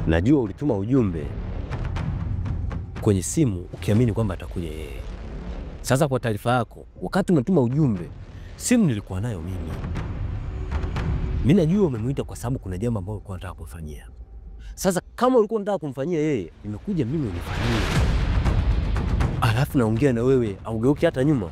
Najua ulituma ujumbe kwenye simu ukiamini kwamba atakuja yeye. Sasa kwa taarifa yako, wakati unatuma ujumbe, simu nilikuwa nayo mimi. Mimi najua umemuita kwa sababu kuna jambo ambalo ulikuwa unataka kumfanyia. Sasa kama ulikuwa unataka kumfanyia yeye, nimekuja mimi unifanyie. Alafu naongea na wewe, augeuki hata nyuma.